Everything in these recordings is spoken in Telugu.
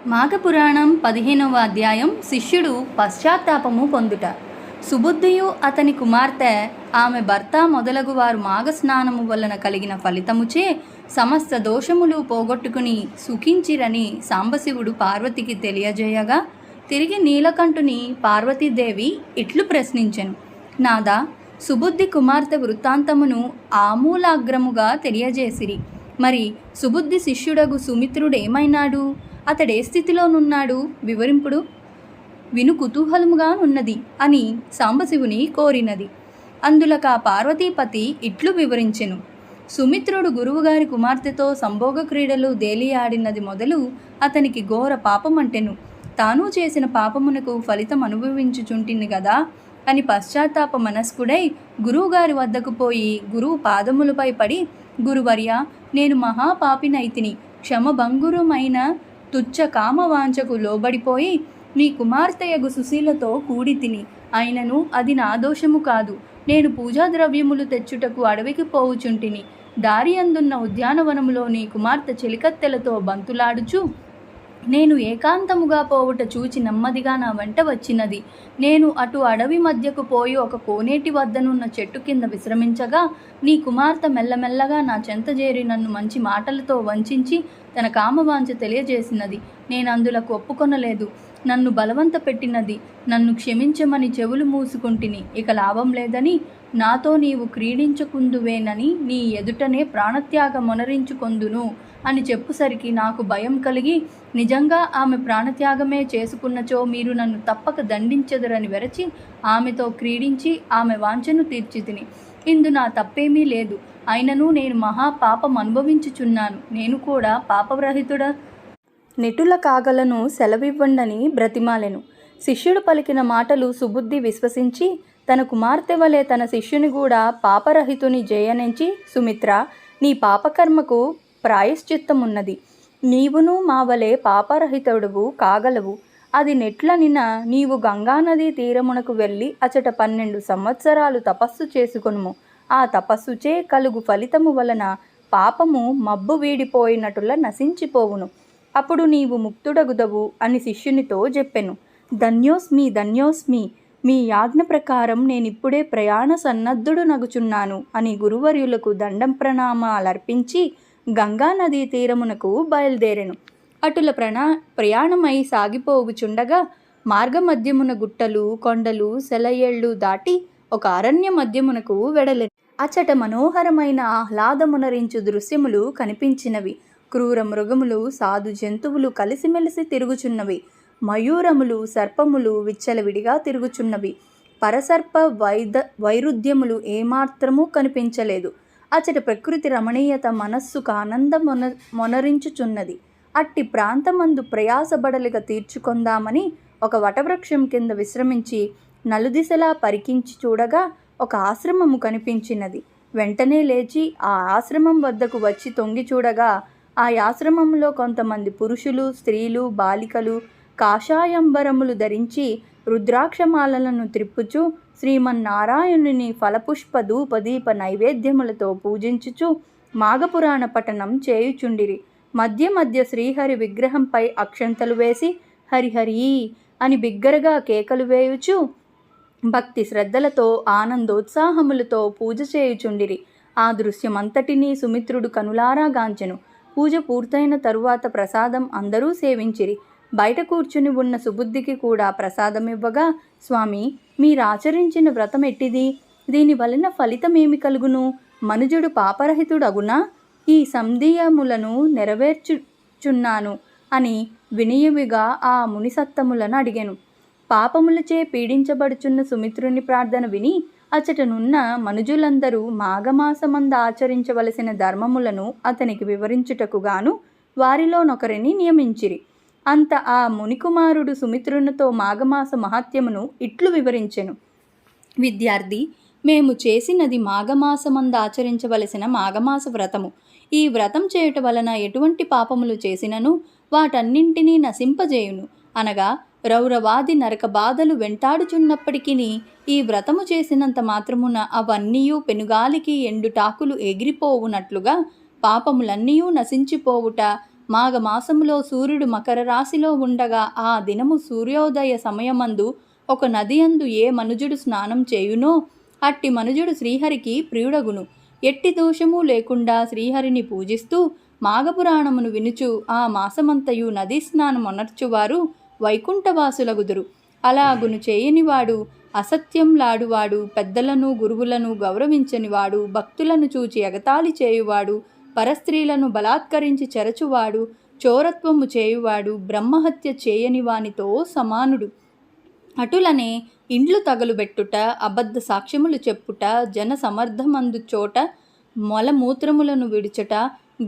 మాఘపురాణం 15వ అధ్యాయం. శిష్యుడు పశ్చాత్తాపము పొందుట. సుబుద్ధియు అతని కుమార్తె ఆమె భర్త మొదలగు వారు మాఘస్నానము వలన కలిగిన ఫలితముచే సమస్త దోషములు పోగొట్టుకుని సుఖించిరని సాంబశివుడు పార్వతికి తెలియజేయగా, తిరిగి నీలకంఠుని పార్వతీదేవి ఇట్లు ప్రశ్నించెను: నాదా, సుబుద్ధి కుమార్తె వృత్తాంతమును ఆమూలాగ్రముగా తెలియజేసిరి. మరి సుబుద్ధి శిష్యుడగు సుమిత్రుడేమైనాడు? అతడే స్థితిలోనున్నాడు? వివరింపుడు, విను కుతూహలముగా నున్నది అని సాంబశివుని కోరినది. అందులక పార్వతీపతి ఇట్లు వివరించెను: సుమిత్రుడు గురువుగారి కుమార్తెతో సంభోగ క్రీడలు దేలియాడినది మొదలు అతనికి ఘోర పాపమంటెను. తాను చేసిన పాపమునకు ఫలితం అనుభవించుచుంటిని గదా అని పశ్చాత్తాప మనస్కుడై గురువుగారి వద్దకు పోయి గురువు పాదములపై పడి, గురువర్య, నేను మహాపాపినైతిని. క్షమభంగురమైన తుచ్చ కామవాంఛకు లోబడిపోయి నీ కుమార్తెయగు సుశీలతో కూడి తిని, అయినను అది నా దోషము కాదు. నేను పూజా ద్రవ్యములు తెచ్చుటకు అడవికి పోవుచుంటిని. దారి అందున్న ఉద్యానవనములో నీ కుమార్తె చెలికత్తెలతో బంతులాడుచు నేను ఏకాంతముగా పోవుట చూచి నెమ్మదిగా నా వెంట వచ్చినది. నేను అటు అడవి మధ్యకు పోయి ఒక కోనేటి వద్దనున్న చెట్టు కింద విశ్రమించగా నీ కుమార్తె మెల్లమెల్లగా నా చెంత చేరి నన్ను మంచి మాటలతో వంచించి తన కామవాంఛ తెలియజేసినది. నేను అందులకు ఒప్పుకొనలేదు. నన్ను బలవంత పెట్టినది. నన్ను క్షమించమని చెవులు మూసుకుంటిని. ఇక లాభం లేదని, నాతో నీవు క్రీడించుకుందువేనని నీ ఎదుటనే ప్రాణత్యాగమొనరించుకొందును అని చెప్పుసరికి నాకు భయం కలిగి, నిజంగా ఆమె ప్రాణత్యాగమే చేసుకున్నచో మీరు నన్ను తప్పక దండించెదరని వెరచి ఆమెతో క్రీడించి ఆమె వాంఛను తీర్చితిని. ఇందు నా తప్పేమీ లేదు. అయినను నేను మహాపాపం అనుభవించుచున్నాను. నేను కూడా పాపరహితుడ నెటుల కాగలను, సెలవివ్వండని బ్రతిమాలెను. శిష్యుడు పలికిన మాటలు సుబుద్ధి విశ్వసించి తన కుమార్తె వలె తన శిష్యుని కూడా పాపరహితుని జయనించి, సుమిత్ర, నీ పాపకర్మకు ప్రాయశ్చిత్తమున్నది. నీవును మా వలె పాపరహితుడువు కాగలవు. అది నెట్లనిన నీవు గంగానదీ తీరమునకు వెళ్ళి అచట 12 సంవత్సరాలు తపస్సు చేసుకొనుము. ఆ తపస్సుచే కలుగు ఫలితము వలన పాపము మబ్బు వీడిపోయినటుల నశించిపోవును. అప్పుడు నీవు ముక్తుడగుదవు అని శిష్యునితో చెప్పెను. ధన్యోస్మి ధన్యోస్మి, మీ యాజ్ఞ ప్రకారం నేనిప్పుడే ప్రయాణ సన్నద్ధుడు నగుచున్నాను అని గురువర్యులకు దండం ప్రణామాలర్పించి గంగానదీ తీరమునకు బయలుదేరెను. అటుల ప్రయాణమై సాగిపోవుచుండగా మార్గమధ్యమున గుట్టలు, కొండలు, సెలయేళ్లు దాటి ఒక అరణ్య మధ్యమునకు వెడలెను. అచ్చట మనోహరమైన ఆహ్లాదమునరించు దృశ్యములు కనిపించినవి. క్రూర మృగములు, సాధు జంతువులు కలిసిమెలిసి తిరుగుచున్నవి. మయూరములు, సర్పములు విచ్చలవిడిగా తిరుగుచున్నవి. పరసర్ప వైరుధ్యములు ఏమాత్రమూ కనిపించలేదు. అచ్చట ప్రకృతి రమణీయత మనస్సుకు మొనరించుచున్నది. అట్టి ప్రాంతమందు ప్రయాసబడలిగా తీర్చుకొందామని ఒక వటవృక్షం కింద విశ్రమించి నలుదిశలా పరికించి చూడగా ఒక ఆశ్రమము కనిపించినది. వెంటనే లేచి ఆ ఆశ్రమం వద్దకు వచ్చి తొంగి చూడగా ఆ ఆశ్రమంలో కొంతమంది పురుషులు, స్త్రీలు, బాలికలు కాషాయంబరములు ధరించి రుద్రాక్షమాలలను త్రిప్పుచు శ్రీమన్నారాయణుని ఫలపుష్ప ధూపదీప నైవేద్యములతో పూజించుచు మాఘపురాణ పఠనం చేయుచుండిరి. మధ్య మధ్య శ్రీహరి విగ్రహంపై అక్షంతలు వేసి హరిహరి అని బిగ్గరగా కేకలు వేయుచు భక్తి శ్రద్ధలతో ఆనందోత్సాహములతో పూజ చేయుచుండిరి. ఆ దృశ్యమంతటినీ సుమిత్రుడు కనులారా గాంచెను. పూజ పూర్తయిన తరువాత ప్రసాదం అందరూ సేవించిరి. బయట కూర్చుని ఉన్న సుబుద్ధికి కూడా ప్రసాదమివ్వగా, స్వామి, మీరాచరించిన వ్రతం ఎట్టిది? దీని వలన ఫలితమేమి కలుగును? మనుజుడు పాపరహితుడగునా? ఈ సందేహములను నెరవేర్చుచున్నాను అని వినయముగా ఆ మునిసత్తములను అడిగెను. పాపములచే పీడించబడుచున్న సుమిత్రుని ప్రార్థన విని అచటనున్న మనుజులందరూ మాఘమాసమంద ఆచరించవలసిన ధర్మములను అతనికి వివరించుటకు గాను వారిలోనొకరిని నియమించిరి. అంత ఆ మునికుమారుడు సుమిత్రునితో మాఘమాస మహాత్యమును ఇట్లు వివరించెను. విద్యార్థి, మేము చేసినది మాఘమాసమంద ఆచరించవలసిన మాఘమాస వ్రతము. ఈ వ్రతం చేయుట వలన ఎటువంటి పాపములు చేసినను వాటన్నింటినీ నశింపజేయును. అనగా రౌరవాది నరక బాధలు వెంటాడుచున్నప్పటికీ ఈ వ్రతము చేసినంత మాత్రమున అవన్నీయూ పెనుగాలికి ఎండుటాకులు ఎగిరిపోవునట్లుగా పాపములన్నీయూ నశించిపోవుట మాఘమాసములో సూర్యుడు మకర రాశిలో ఉండగా ఆ దినము సూర్యోదయ సమయమందు ఒక నది అందు ఏ మనుజుడు స్నానం చేయునో అట్టి మనుజుడు శ్రీహరికి ప్రియుడగును. ఎట్టి దోషము లేకుండా శ్రీహరిని పూజిస్తూ మాఘపురాణమును వినుచు ఆ మాసమంతయు నదీ స్నానమొనర్చువారు వైకుంఠవాసులగుదురు. అలాగును చేయనివాడు అసత్యంలాడువాడు, పెద్దలను గురువులను గౌరవించనివాడు, భక్తులను చూచి ఎగతాళి చేయువాడు, పరస్త్రీలను బలాత్కరించి చెరచువాడు, చోరత్వము చేయువాడు, బ్రహ్మహత్య చేయని వానితో సమానుడు. అటులనే ఇండ్లు తగలుబెట్టుట, అబద్ధ సాక్ష్యములు చెప్పుట, జన సమర్థమందు చోట మలమూత్రములను విడుచుట,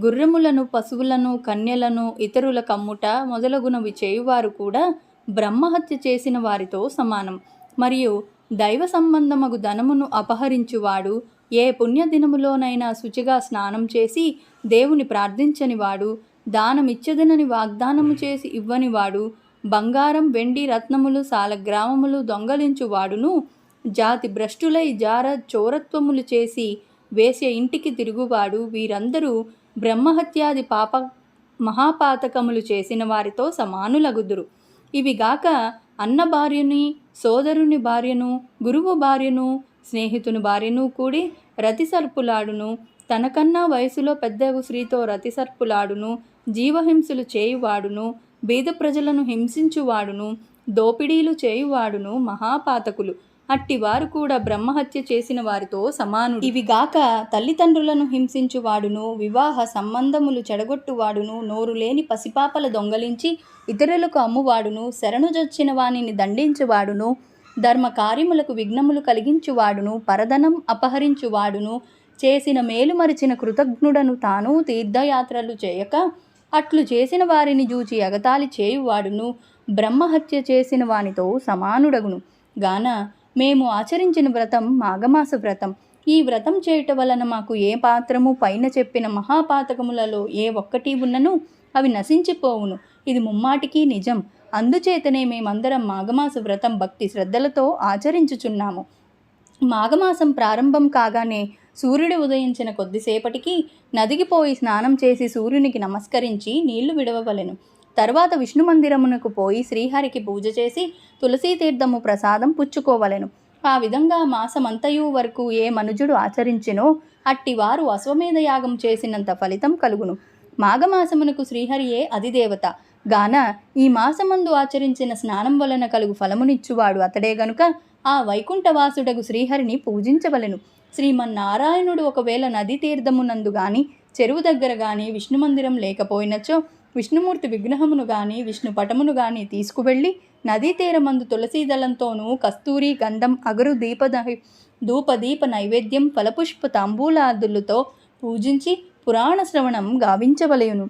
గుర్రములను, పశువులను, కన్యలను ఇతరుల కమ్ముట మొదలగునవి చేయువారు కూడా బ్రహ్మహత్య చేసిన వారితో సమానం. మరియు దైవ సంబంధమగు ధనమును అపహరించువాడు, ఏ పుణ్యదినములోనైనా శుచిగా స్నానం చేసి దేవుని ప్రార్థించనివాడు, దానమిచ్చదనని వాగ్దానము చేసి ఇవ్వనివాడు, బంగారం, వెండి, రత్నములు, సాలగ్రామములు దొంగలించువాడును, జాతి భ్రష్టులై జార చోరత్వములు చేసి వేశ్య ఇంటికి తిరుగువాడు, వీరందరూ బ్రహ్మహత్యాది మహాపాతకములు చేసిన వారితో సమానులగుదురు. ఇవిగాక అన్న భార్యని, సోదరుని భార్యను, గురువు భార్యను, స్నేహితుని భార్యను కూడి రతిసర్పులాడును, తనకన్నా వయసులో పెద్దగు స్త్రీతో రతిసర్పులాడును, జీవహింసలు చేయువాడును, బీద ప్రజలను హింసించువాడును, దోపిడీలు చేయువాడును మహాపాతకులు. అట్టివారు కూడా బ్రహ్మహత్య చేసిన వారితో సమానుడు. ఇవిగాక తల్లిదండ్రులను హింసించువాడును, వివాహ సంబంధములు చెడగొట్టువాడును, నోరు లేని పసిపాపల దొంగలించి ఇతరులకు అమ్మువాడును, శరణుజొచ్చిన వానిని దండించువాడును, ధర్మ కార్యములకు విఘ్నములు కలిగించువాడును, పరధనం అపహరించువాడును, చేసిన మేలు మరిచిన కృతజ్ఞుడను తాను తీర్థయాత్రలు చేయక అట్లు చేసిన వారిని చూచి ఎగతాళి చేయువాడును బ్రహ్మహత్య చేసిన వానితో సమానుడగును. గాన మేము ఆచరించిన వ్రతం మాఘమాస వ్రతం. ఈ వ్రతం చేయుట వలన మాకు ఏ పాత్రము పైన చెప్పిన మహాపాతకములలో ఏ ఒక్కటి ఉన్నను అవి నశించిపోవును. ఇది ముమ్మాటికి నిజం. అందుచేతనే మేమందరం మాఘమాస వ్రతం భక్తి శ్రద్ధలతో ఆచరించుచున్నాము. మాఘమాసం ప్రారంభం కాగానే సూర్యుడు ఉదయించిన కొద్దిసేపటికి నదికి పోయి స్నానం చేసి సూర్యునికి నమస్కరించి నీళ్లు విడవవలెను. తర్వాత విష్ణు మందిరమునకు పోయి శ్రీహరికి పూజ చేసి తులసీ తీర్థము ప్రసాదం పుచ్చుకోవలెను. ఆ విధంగా మాసమంతయు వరకు ఏ మనుజుడు ఆచరించినో అట్టివారు అశ్వమేధ యాగం చేసినంత ఫలితం కలుగును. మాఘమాసమునకు శ్రీహరియే అధిదేవత గాన ఈ మాసమందు ఆచరించిన స్నానం వలన కలుగు ఫలమునిచ్చువాడు అతడే గనుక ఆ వైకుంఠవాసుడగు శ్రీహరిని పూజించవలెను. శ్రీమన్నారాయణుడు ఒకవేళ నదీ తీర్థమునందు గాని చెరువు దగ్గర గాని విష్ణు మందిరం లేకపోయినచో విష్ణుమూర్తి విగ్రహమును గాని విష్ణు పటమును గాని తీసుకువెళ్ళి నదీ తీరమందు తులసీదళంతోనూ కస్తూరి, గంధం, అగరు, ధూపదీప నైవేద్యం, ఫలపుష్ప తాంబూలాదులతో పూజించి పురాణ శ్రవణం గావించవలయును.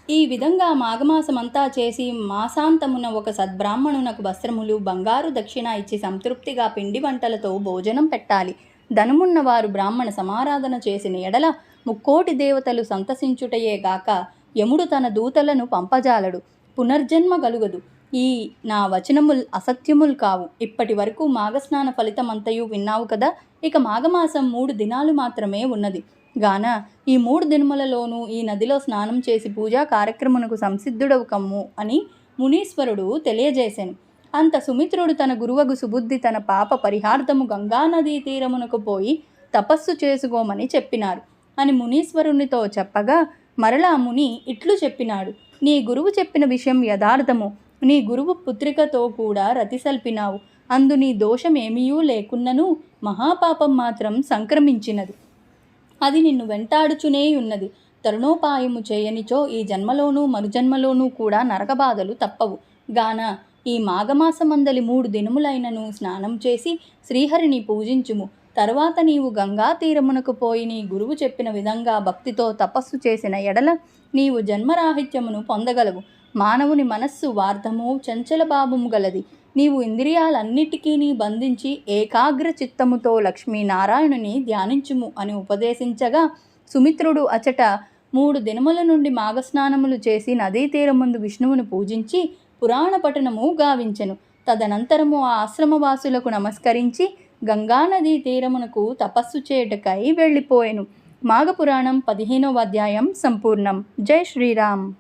ఈ విధంగా మాఘమాసమంతా చేసి మాసాంతమున ఒక సద్బ్రాహ్మణునకు వస్త్రములు, బంగారు దక్షిణ ఇచ్చి సంతృప్తిగా పిండి వంటలతో భోజనం పెట్టాలి. ధనమున్నవారు బ్రాహ్మణ సమారాధన చేసిన ఎడల 3,000,000 దేవతలు సంతసించుటయే గాక యముడు తన దూతలను పంపజాలడు. పునర్జన్మ గలుగదు. ఈ నా వచనముల్ అసత్యముల్ కావు. ఇప్పటి వరకు మాఘస్నాన ఫలితమంతయు విన్నావు కదా. ఇక మాఘమాసం 3 దినాలు మాత్రమే ఉన్నది గాన ఈ 3 దినములలోనూ ఈ నదిలో స్నానం చేసి పూజా కార్యక్రమునకు సంసిద్ధుడవు కమ్ము అని మునీశ్వరుడు తెలియజేశాను. అంత సుమిత్రుడు తన గురువగు సుబుద్ధి తన పాప పరిహార్థము గంగానదీ తీరమునకు పోయి తపస్సు చేసుకోమని చెప్పినారు అని మునీశ్వరునితో చెప్పగా మరలా ముని ఇట్లు చెప్పినాడు. నీ గురువు చెప్పిన విషయం యథార్థము. నీ గురువు పుత్రికతో కూడా రతిసల్పినావు. అందు నీ దోషమేమీయూ లేకున్నను మహాపాపం మాత్రం సంక్రమించినది. అది నిన్ను వెంటాడుచునే ఉన్నది. తరుణోపాయము చేయనిచో ఈ జన్మలోనూ మరుజన్మలోనూ కూడా నరకబాధలు తప్పవు గాన ఈ మాఘమాసమందలి 3 దినములైనను స్నానం చేసి శ్రీహరిని పూజించుము. తర్వాత నీవు గంగా తీరమునకు పోయి నీ గురువు చెప్పిన విధంగా భక్తితో తపస్సు చేసిన ఎడల నీవు జన్మరాహిత్యమును పొందగలవు. మానవుని మనస్సు వార్ధము చంచలభావము గలది. నీవు ఇంద్రియాలన్నిటికీ బంధించి ఏకాగ్ర చిత్తముతో లక్ష్మీనారాయణుని ధ్యానించుము అని ఉపదేశించగా సుమిత్రుడు అచట 3 దినముల నుండి మాఘస్నానములు చేసి నదీ తీరముందు విష్ణువును పూజించి పురాణ పఠనము గావించెను. తదనంతరము ఆ ఆశ్రమవాసులకు నమస్కరించి గంగానదీ తీరమునకు తపస్సు చేయుటకై వెళ్ళిపోయెను. మాఘపురాణం 15వ అధ్యాయం సంపూర్ణం. జై శ్రీరామ్.